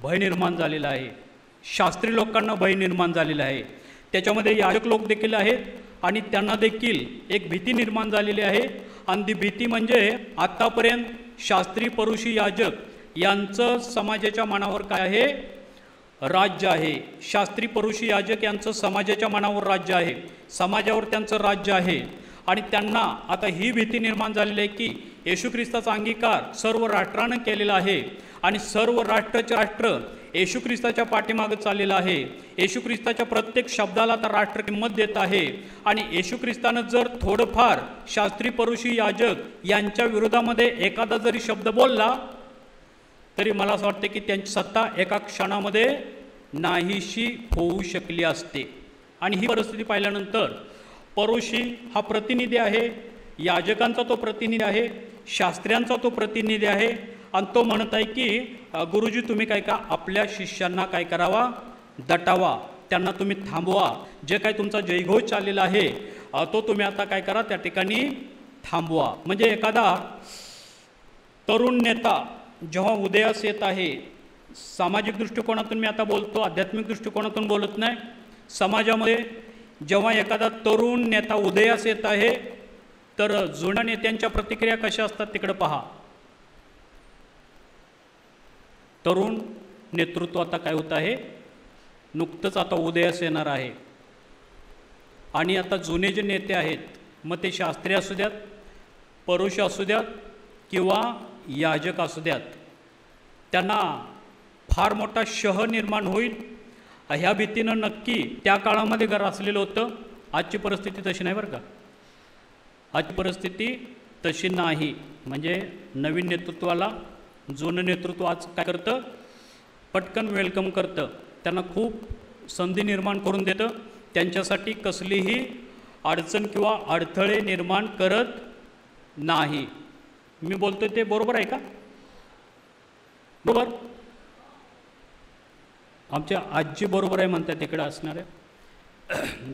भय निर्माण झालेला आहे. शास्त्री लोकांना भय निर्माण झालेला आहे. त्याच्यामध्ये याजक लोक देखील आहेत आणि त्यांना देखील एक भीती निर्माण झालेली आहे. आणि ती भीती म्हणजे आत्तापर्यंत शास्त्री, परुषी, याजक यांचं समाजाच्या मनावर काय आहे, राज्य आहे. शास्त्री, परुषी, याजक यांचं समाजाच्या मनावर राज्य आहे, समाजावर त्यांचं राज्य आहे. आणि त्यांना आता ही भीती निर्माण झालेली आहे की येशू ख्रिस्ताचा अंगीकार सर्व राष्ट्रानं केलेला आहे आणि सर्व राष्ट्राचे राष्ट्र येशू ख्रिस्ताच्या पाठीमागे चाललेलं आहे. येशू ख्रिस्ताच्या प्रत्येक शब्दाला आता राष्ट्र किंमत देत आहे. आणि येशू ख्रिस्तानं जर थोडंफार शास्त्री, परुषी, याजक यांच्या विरोधामध्ये एखादा जरी शब्द बोलला तरी मला असं वाटतं की त्यांची सत्ता एका क्षणामध्ये नाहीशी होऊ शकली असते. आणि ही परिस्थिती पाहिल्यानंतर परुषी हा प्रतिनिधी आहे, याजकांचा तो प्रतिनिधी आहे, शास्त्र्यांचा तो प्रतिनिधी आहे. आणि तो म्हणत आहे की गुरुजी तुम्ही काय का आपल्या शिष्यांना काय करावा, दटावा, त्यांना तुम्ही थांबवा. जे काय तुमचा जयघोष चाललेला आहे तो तुम्ही आता काय करा, त्या ठिकाणी थांबवा. म्हणजे एखादा तरुण नेता जेव्हा उदयास येत आहे, सामाजिक दृष्टिकोनातून मी आता बोलतो, आध्यात्मिक दृष्टिकोनातून बोलत नाही. समाजामध्ये जेव्हा एखादा तरुण नेता उदयास येत आहे तर जुन्या नेत्यांच्या प्रतिक्रिया कशा असतात तिकडे पहा. तरुण नेतृत्व आता काय होत आहे, नुकतंच आता उदयास येणार आहे. आणि आता जुने जे नेते आहेत, मग ते शास्त्री असू द्यात, परुष असू द्यात किंवा याजक असू द्यात, त्यांना फार मोठा शह निर्माण होईल ह्या भीतीनं नक्की त्या काळामध्ये असलेलं होतं. आजची परिस्थिती तशी नाही बरं का. आजची परिस्थिती तशी नाही. म्हणजे नवीन नेतृत्वाला जुनं नेतृत्व आज काय करतं, पटकन वेलकम करतं, त्यांना खूप संधी निर्माण करून देतं, त्यांच्यासाठी कसलीही अडचण किंवा अडथळे निर्माण करत नाही. मी बोलतोय ते बरोबर आहे का? बरोबर. आमच्या आजी बरोबर आहे म्हणतात तिकडे असणाऱ्या,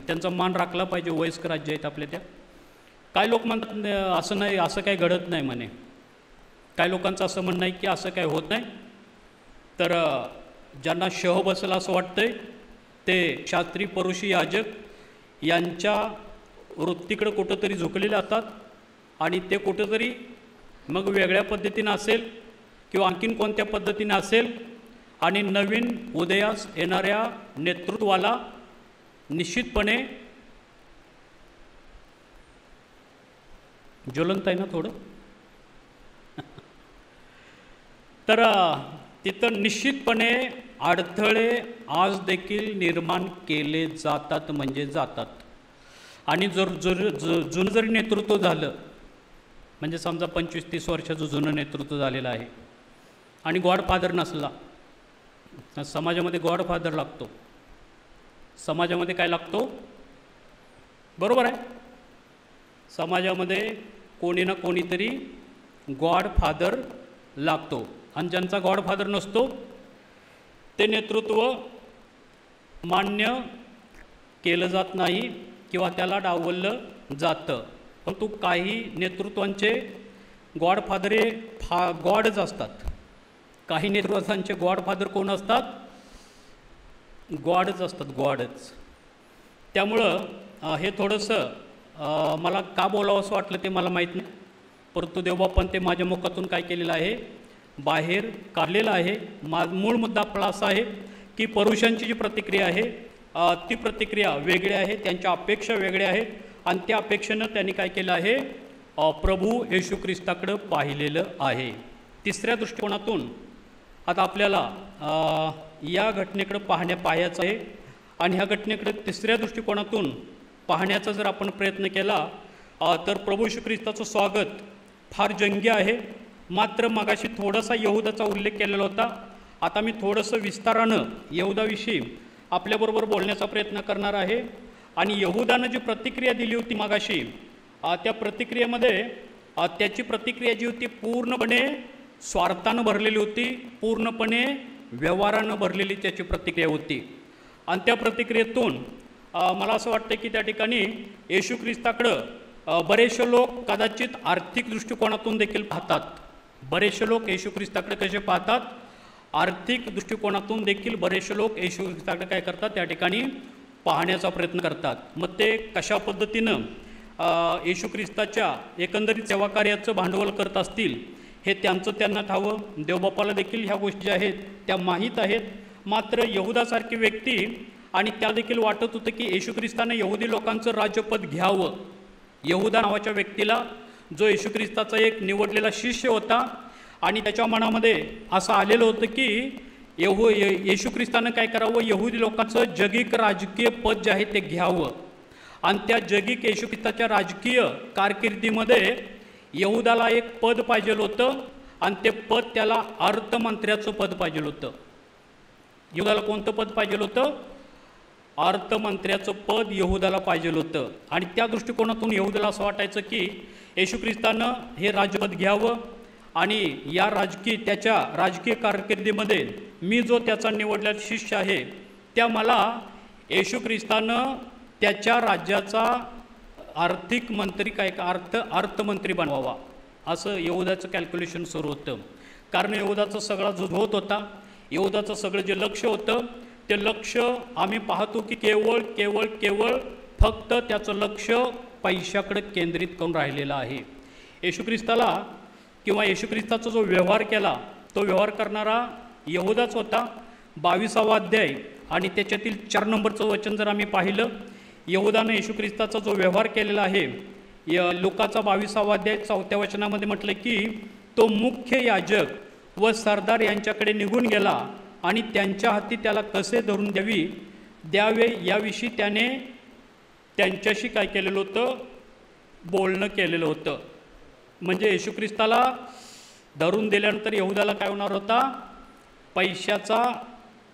त्यांचा मान राखला पाहिजे. वयस्कर आजी आहेत आपल्या त्या. काय लोक म्हणतात असं नाही, असं काही घडत नाही म्हणे. काय लोकांचं असं म्हणणं आहे की असं काय होत नाही. तर ज्यांना शह बसेल असं वाटतंय ते शास्त्री, परुषी, याजक यांच्या वृत्तीकडे कुठंतरी झुकलेले असतात आणि ते कुठंतरी मग वेगळ्या पद्धतीनं असेल किंवा आणखीन कोणत्या पद्धतीने असेल आणि नवीन उदयास येणाऱ्या नेतृत्वाला निश्चितपणे ज्वलंत आहे ना थोडं, तर तिथं निश्चितपणे अडथळे आज देखील निर्माण केले जातात म्हणजे जातात. आणि जुनं जरी नेतृत्व झालं, म्हणजे समजा 25-30 वर्षाचं जुनं नेतृत्व झालेलं आहे आणि गॉडफादर नसला, समाजामध्ये गॉडफादर लागतो. समाजामध्ये काय लागतो? बरोबर आहे. समाजामध्ये कोणी ना कोणीतरी गॉडफादर लागतो आणि ज्यांचा गॉडफादर नसतो ते नेतृत्व मान्य केलं जात नाही किंवा त्याला डावललं जातं. परंतु काही नेतृत्वांचे गॉडफादर हे गॉडच असतात. काही नेतृत्वांचे गॉडफादर कोण असतात? गॉडच असतात, गॉडच. त्यामुळं हे थोडंसं मला का बोलावं असं वाटलं ते मला माहीत नाही, परंतु देवबापान ते माझ्या मुखातून काय केलेलं आहे, बाहेर काढलेलं आहे. मूळ मुद्दा आपला असा आहे की पुरुषांची जी प्रतिक्रिया आहे ती प्रतिक्रिया वेगळी आहे, त्यांच्या अपेक्षा वेगळ्या आहेत आणि त्या अपेक्षेनं त्यांनी काय केलं आहे, प्रभू येशू ख्रिस्ताकडं पाहिलेलं आहे. तिसऱ्या दृष्टिकोनातून आता आपल्याला या घटनेकडं पाहायचं आहे आणि ह्या घटनेकडे तिसऱ्या दृष्टिकोनातून पाहण्याचा जर आपण प्रयत्न केला तर प्रभू येशू ख्रिस्ताचं स्वागत फार जंगी आहे. मात्र मगाशी थोडासा यहुदाचा उल्लेख केलेला होता. आता मी थोडंसं विस्तारानं यहुदाविषयी आपल्याबरोबर बोलण्याचा प्रयत्न करणार आहे. आणि यहुदानं जी प्रतिक्रिया दिली होती मगाशी, त्या प्रतिक्रियेमध्ये त्याची प्रतिक्रिया जी होती पूर्णपणे स्वार्थानं भरलेली होती, पूर्णपणे व्यवहारानं भरलेली त्याची प्रतिक्रिया होती. आणि त्या प्रतिक्रियेतून मला असं वाटतं की त्या ठिकाणी येशू ख्रिस्ताकडं बरेचसे लोक कदाचित आर्थिक दृष्टिकोनातून देखील पाहतात. बरेचसे लोक येशू ख्रिस्ताकडे कसे पाहतात? आर्थिक दृष्टिकोनातून देखील बरेचसे लोक येशू ख्रिस्ताकडे काय करतात, त्या ठिकाणी पाहण्याचा प्रयत्न करतात. मग ते कशा पद्धतीनं येशू ख्रिस्ताच्या एकंदरीत सेवाकार्याचं भांडवल करत असतील हे त्यांचं त्यांना ठावं. देवबापाला देखील ह्या गोष्टी ज्या आहेत त्या माहीत आहेत. मात्र यहुदासारखी व्यक्ती आणि त्या देखील वाटत होतं की येशू ख्रिस्तानं यहुदी लोकांचं राज्यपद घ्यावं. यहुदा नावाच्या व्यक्तीला, जो येशू ख्रिस्ताचा एक निवडलेला शिष्य होता, आणि त्याच्या मनामध्ये असं आलेलं होतं की येशू ख्रिस्तानं काय करावं, यहुदी लोकांचं जगिक राजकीय पद जे आहे ते घ्यावं. आणि त्या जगिक येशू ख्रिस्ताच्या राजकीय कारकिर्दीमध्ये यहुदाला एक पद पाहिजे होतं आणि ते पद त्याला अर्थमंत्र्याचं पद पाहिजे होतं. यहुदाला कोणतं पद पाहिजे होतं? अर्थमंत्र्याचं पद यहुदाला पाहिजे होतं. आणि त्या दृष्टिकोनातून यहुदाला असं वाटायचं की येशू ख्रिस्तानं हे राजपद घ्यावं आणि या त्याच्या राजकीय कारकिर्दीमध्ये मी जो त्याचा निवडलेला शिष्य आहे त्या मला येशू ख्रिस्तानं त्याच्या राज्याचा आर्थिक मंत्री अर्थमंत्री बनवावा, असं यहुदाचं कॅल्क्युलेशन सुरू होतं. कारण यहुदाचा सगळा जो होत होता, यहुदाचं सगळं जे लक्ष होतं ते लक्ष आम्ही पाहतो की केवळ फक्त त्याचं लक्ष पैशाकडे केंद्रित करून राहिलेलं आहे. येशू ख्रिस्ताला किंवा येशू ख्रिस्ताचा जो व्यवहार केला तो व्यवहार करणारा यहुदाच होता. 22वा अध्याय आणि त्याच्यातील 4 नंबरचं वचन जर आम्ही पाहिलं, यहुदानं येशू ख्रिस्ताचा जो व्यवहार केलेला आहे, लुकाचा 22वा अध्याय 4थ्या वचनामध्ये म्हटलं की तो मुख्य याजक व सरदार यांच्याकडे निघून गेला आणि त्यांच्या हाती त्याला कसे धरून द्यावे याविषयी त्याने त्यांच्याशी काय केलेलं होतं, बोलणं केलेलं होतं. म्हणजे येशू ख्रिस्ताला धरून दिल्यानंतर यहुदाला काय होणार होता, पैशाचा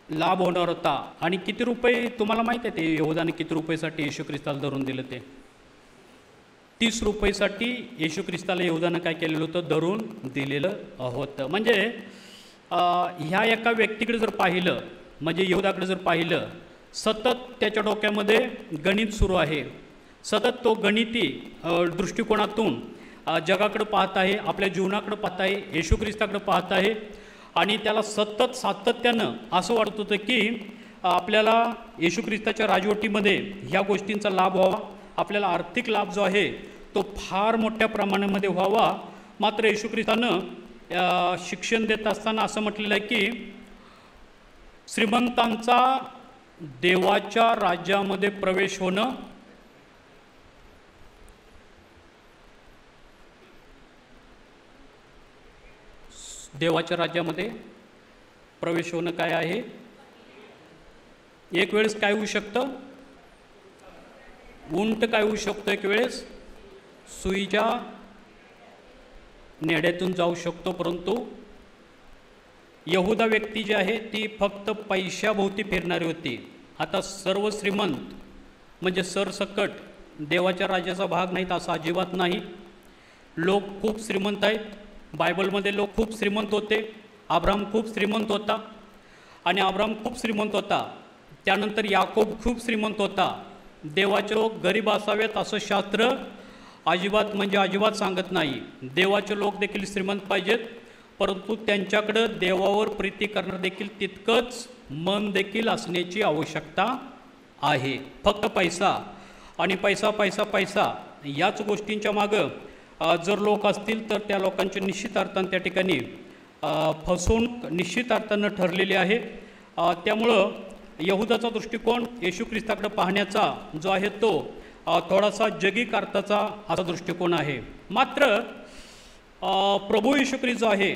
लाभ होणार होता. आणि किती रुपये तुम्हाला माहीत आहे, ते यहुदाने किती रुपयेसाठी येशू ख्रिस्ताला धरून दिलं? ते 30 रुपयेसाठी येशू ख्रिस्ताला यहुदानं काय केलेलं होतं, धरून दिलेलं होतं. म्हणजे ह्या एका व्यक्तीकडे जर पाहिलं, म्हणजे यहुदाकडे जर पाहिलं, सतत त्याच्या डोक्यामध्ये गणित सुरू आहे. सतत तो गणिती दृष्टिकोनातून जगाकडे पाहत आहे, आपल्या जीवनाकडे पाहत आहे, येशू ख्रिस्ताकडे पाहत आहे. आणि त्याला सतत सातत्यानं असं वाटत होतं की आपल्याला येशू ख्रिस्ताच्या राजवटीमध्ये ह्या गोष्टींचा लाभ व्हावा, आपल्याला आर्थिक लाभ जो आहे तो फार मोठ्या प्रमाणामध्ये व्हावा. मात्र येशू ख्रिस्तानं शिक्षण देत असताना असं म्हटलेलं आहे की श्रीमंतांचा देवाच्या राज्यामध्ये प्रवेश होणं देवाच्या राज्यामध्ये प्रवेश होणं काय आहे, एक वेळेस काय होऊ शकतं, उंट काय होऊ शकतो, एक वेळेस सुईच्या नेड्यातून जाऊ शकतो, परंतु यहुदा व्यक्ती जी आहे ती फक्त पैशाभोवती फिरणारी होती. आता सर्व श्रीमंत म्हणजे सरसकट देवाच्या राज्याचा भाग नाहीत असं अजिबात नाही. लोक खूप श्रीमंत आहेत. बायबलमध्ये लोक खूप श्रीमंत होते. अब्राम खूप श्रीमंत होता आणि अब्राम खूप श्रीमंत होता. त्यानंतर याकोब खूप श्रीमंत होता. देवाचे लोक गरीब असावेत असं शास्त्र अजिबात म्हणजे अजिबात सांगत नाही. देवाचे लोक देखील श्रीमंत पाहिजेत, परंतु त्यांच्याकडं देवावर प्रीती करणार देखील तितकंच मन देखील असण्याची आवश्यकता आहे. फक्त पैसा आणि पैसा पैसा पैसा याच गोष्टींच्या मागं जर लोक असतील तर त्या लोकांचे निश्चित अर्थानं त्या ठिकाणी फसवणूक निश्चित अर्थानं ठरलेली आहे. त्यामुळं यहुदाचा दृष्टिकोन येशू ख्रिस्ताकडे पाहण्याचा जो आहे तो थोडासा जगिक अर्थाचा असा दृष्टिकोन आहे. मात्र प्रभू येशू ख्रिस्त जो आहे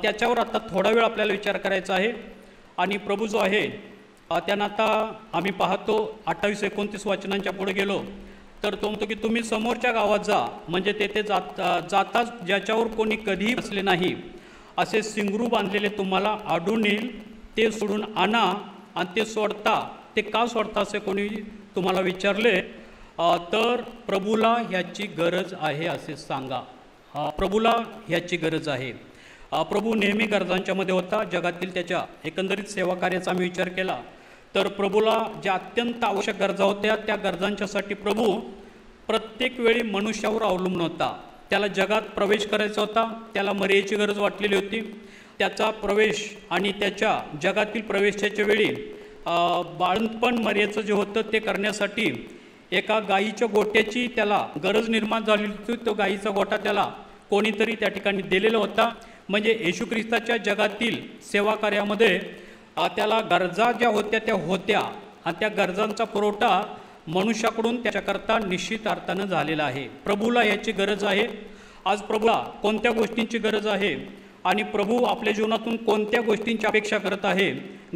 त्याच्यावर आता थोडा वेळ आपल्याला विचार करायचा आहे. आणि प्रभू जो आहे त्यांना आता आम्ही पाहतो 28-29 वचनांच्या पुढे गेलो तर तो म्हणतो की तुम्ही समोरच्या गावात जा, म्हणजे तेथे जाताच ज्याच्यावर कोणी कधीही बसले नाही असे सिंगरू बांधलेले तुम्हाला आढळून येईल, ते सोडून आणा. आणि ते सोडता, ते का सोडता असे कोणी तुम्हाला विचारले तर प्रभूला ह्याची गरज आहे असे सांगा. प्रभूला ह्याची गरज आहे. प्रभू नेहमी गरजांच्यामध्ये होता. जगातील त्याच्या एकंदरीत सेवा कार्याचा आम्ही विचार केला तर प्रभूला ज्या अत्यंत आवश्यक गरजा होत्या त्या गरजांच्यासाठी प्रभू प्रत्येक वेळी मनुष्यावर अवलंबून होता. त्याला जगात प्रवेश करायचा होता, त्याला मर्यादेची गरज वाटलेली होती. त्याचा प्रवेश आणि त्याच्या जगातील प्रवेशाच्या वेळी बाळंतपण मर्यादेचं जे होतं ते करण्यासाठी एका गायीच्या गोट्याची त्याला गरज निर्माण झालेली होती. तो गायीचा गोटा त्याला कोणीतरी त्या ठिकाणी दिलेला होता. म्हणजे येशू ख्रिस्ताच्या जगातील सेवा कार्यामध्ये त्याला गरजा ज्या होत्या त्या होत्या आणि त्या गरजांचा पुरवठा मनुष्याकडून त्याच्याकरता निश्चित अर्थानं झालेला आहे. प्रभूला याची गरज आहे. आज प्रभूला कोणत्या गोष्टींची गरज आहे आणि प्रभू आपल्या जीवनातून कोणत्या गोष्टींची अपेक्षा करत आहे.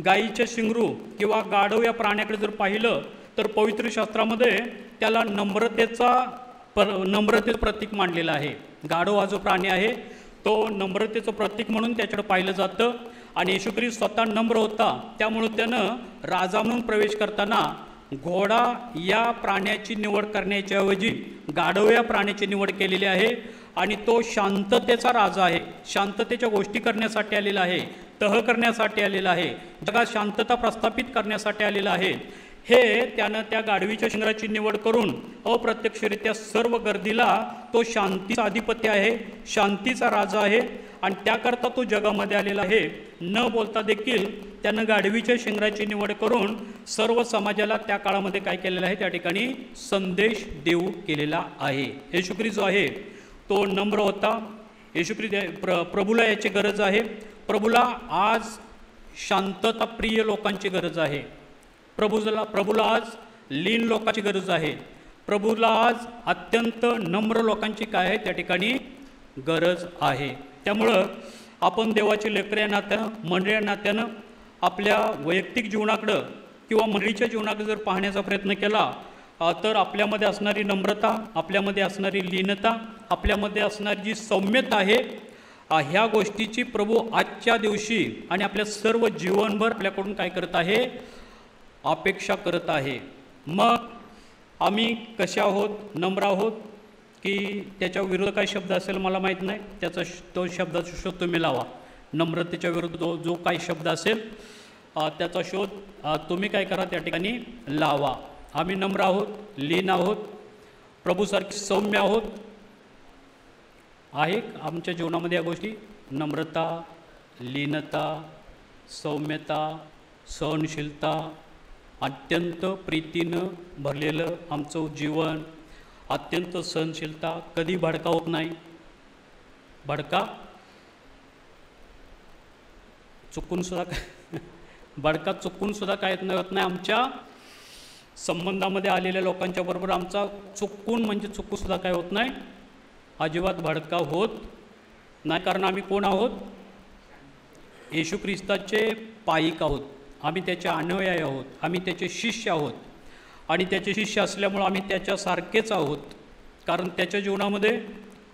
गायीचे शिंगरू किंवा गाढव या प्राण्याकडे जर पाहिलं तर पवित्र शास्त्रामध्ये त्याला नम्रतेचं प्रतीक मांडलेलं आहे. गाढव हा जो प्राणी आहे तो नम्रतेचं प्रतीक म्हणून त्याच्याकडे पाहिलं जातं. आणि येशू ख्रिस्त स्वतः नम्र होता, त्यामुळं त्यानं राजा म्हणून प्रवेश करताना घोडा या प्राण्याची निवड करण्याच्या ऐवजी गाढव या प्राण्याची निवड केलेली आहे. आणि तो शांततेचा राजा आहे. शांततेच्या गोष्टी करण्यासाठी आलेला आहे, तह करण्यासाठी आलेला आहे, जगात शांतता प्रस्थापित करण्यासाठी आलेला आहे. हे त्यानं त्या गाढवीच्या शिंगराची निवड करून अप्रत्यक्षरित्या सर्व गर्दीला तो शांतीचा अधिपती आहे, शांतीचा राजा आहे. आणि त्याकरता तो जगामध्ये आलेला आहे. न बोलता देखील त्यानं गाढवीच्या शिंगराची निवड करून सर्व समाजाला त्या काळामध्ये काय केलेलं आहे त्या ठिकाणी संदेश देऊ केलेला आहे. येशू ख्रिस्त जो आहे तो नम्र होता. येशू ख्रिस्त प्रभूला याची गरज आहे. प्रभूला आज शांतताप्रिय लोकांची गरज आहे. प्रभूला आज लीन लोकांची गरज आहे. प्रभूला आज अत्यंत नम्र लोकांची काय आहे त्या ठिकाणी गरज आहे. त्यामुळं आपण देवाची लेकरं या नात्यानं, मंडळी या नात्यानं आपल्या वैयक्तिक जीवनाकडं किंवा मंडळीच्या जीवनाकडे जर पाहण्याचा प्रयत्न केला तर आपल्यामध्ये असणारी नम्रता, आपल्यामध्ये असणारी लीनता, आपल्यामध्ये असणारी जी सौम्यता आहे ह्या गोष्टीची प्रभू आजच्या दिवशी आणि आपल्या सर्व जीवनभर आपल्याकडून काय करत आहे, अपेक्षा करत आहे. मग आम्ही कशा आहोत, नम्र आहोत की त्याच्या विरुद्ध काय शब्द असेल मला माहीत नाही, तो शब्दाचा शोध तुम्ही लावा. नम्रतेच्या विरुद्ध जो काही शब्द असेल त्याचा शोध तुम्ही काय करा त्या ठिकाणी लावा. आम्ही नम्र आहोत, लीन आहोत, प्रभूसारखी सौम्य आहोत. आहे आमच्या जीवनामध्ये या गोष्टी, नम्रता, लीनता, सौम्यता, सहनशीलता, अत्यंत प्रीतीनं भरलेलं आमचं जीवन, अत्यंत सहनशीलता, कधी भडका होत नाही. भडका चुकूनसुद्धा काय होत नाही. आमच्या संबंधामध्ये आलेल्या लोकांच्या बरोबर आमचा चुकूनसुद्धा काय होत नाही, अजिबात भडका होत नाही. कारण आम्ही कोण आहोत, येशू ख्रिस्ताचे पाईक आहोत. आम्ही त्याचे अनुयायी आहोत, आम्ही त्याचे शिष्य आहोत. आणि त्याचे शिष्य असल्यामुळं आम्ही त्याच्यासारखेच आहोत. कारण त्याच्या जीवनामध्ये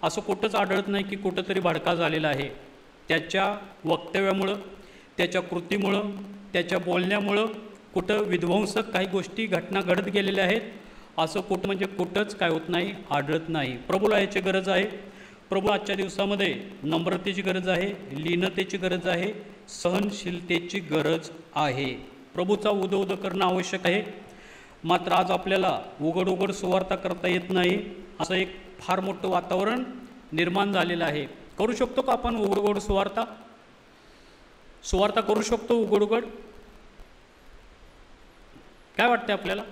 असं कुठंच आढळत नाही की कुठंतरी भडका झालेला आहे. त्याच्या वक्तव्यामुळं, त्याच्या कृतीमुळं, त्याच्या बोलण्यामुळं कुठं विध्वंसक काही गोष्टी घटना घडत गेलेल्या आहेत असं कुठं म्हणजे कुठंच काय होत नाही, आढळत नाही. प्रभूला याची गरज आहे. प्रभू आजच्या दिवसामध्ये नम्रतेची गरज आहे, लीनतेची गरज आहे, सहनशीलतेची गरज आहे. प्रभूचा उदो करणं आवश्यक आहे. मात्र आज आपल्याला उघड उघड सुवार्ता करता येत नाही, असं एक फार मोठं वातावरण निर्माण झालेलं आहे. करू शकतो का आपण उघड उघड सुवार्ता? सुवार्ता करू शकतो उघड उघड? काय वाटते आपल्याला?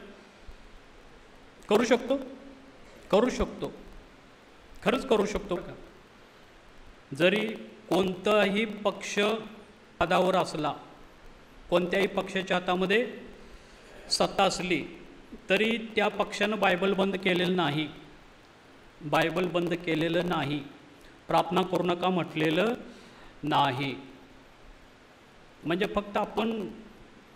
करू शकतो? करू शकतो, खरंच करू शकतो का? जरी कोणताही पक्ष पदावर असला, कोणत्याही पक्षाच्या हातामध्ये सत्ता असली तरी त्या पक्षानं बायबल बंद केलेलं नाही, बायबल बंद केलेलं नाही, प्रार्थना करू नका म्हटलेलं नाही. म्हणजे फक्त आपण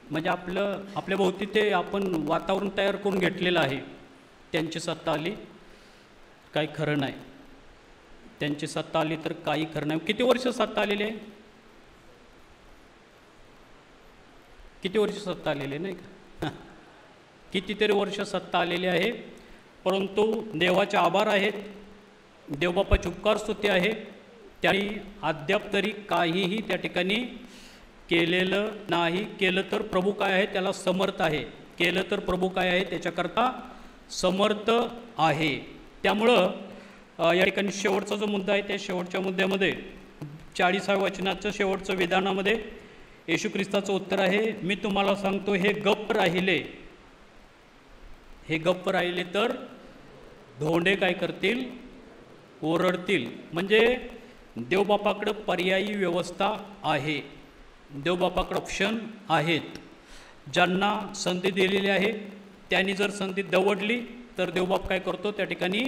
म्हणजे आपल्या भोवती ते आपण वातावरण तयार करून घेतलेलं आहे. त्यांची सत्ता आली काही खरं नाही, त्यांची सत्ता आली तर काही खरं नाही. किती वर्ष सत्ता आलेली आहे? किती वर्ष सत्ता आलेली नाही का? कितीतरी वर्ष सत्ता आलेली आहे. परंतु देवाचे आभार आहेत, देवबापाची उपकार स्तुती आहे, त्यांनी अद्याप तरी काहीही त्या ठिकाणी केलेलं नाही. केलं तर प्रभू काय आहे त्याला समर्थ आहे, केलं तर प्रभू काय आहे त्याच्याकरता समर्थ आहे. त्यामुळं या ठिकाणी शेवटचा जो मुद्दा आहे त्या शेवटच्या मुद्द्यामध्ये 40व्या वचनाचं शेवटचं विधानामध्ये येशू ख्रिस्ताचं उत्तर आहे, मी तुम्हाला सांगतो हे गप्प राहिले, हे गप्प राहिले तर धोंडे काय करतील? ओरडतील. म्हणजे देवबापाकडं पर्यायी व्यवस्था आहे, देवबापाकडं ऑप्शन आहेत. ज्यांना संधी दिलेली आहे त्यांनी जर संधी दवडली तर देवबाप काय करतो? त्या ठिकाणी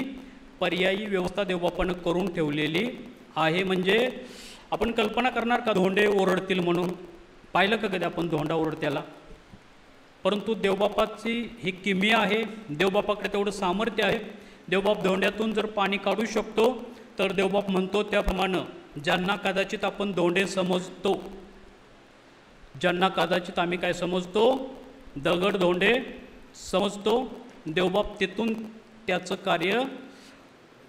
पर्यायी व्यवस्था देवबापानं करून ठेवलेली आहे. म्हणजे आपण कल्पना करणार का धोंडे ओरडतील म्हणून? पाहिलं का कधी आपण धोंडा ओरडत्याला? परंतु देवबापाची ही किमया आहे, देवबापाकडे तेवढं सामर्थ्य आहे. देवबाप धोंड्यातून जर पाणी काढू शकतो तर देवबाप म्हणतो त्याप्रमाणे ज्यांना कदाचित आपण धोंडे समजतो, ज्यांना कदाचित आम्ही काय समजतो? दगड धोंडे समजतो, देवबाप तिथून त्याचं कार्य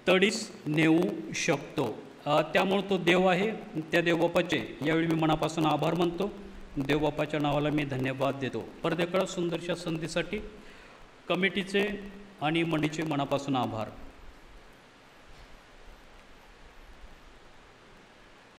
तडीस नेऊ शकतो. त्यामुळे तो देव आहे. त्या देवबापाचे यावेळी मी मनापासून आभार मानतो. देवबापाच्या नावाला मी धन्यवाद देतो. परदेकडं सुंदरशा संधीसाठी कमिटीचे आणि मंडळीचे मनापासून आभार.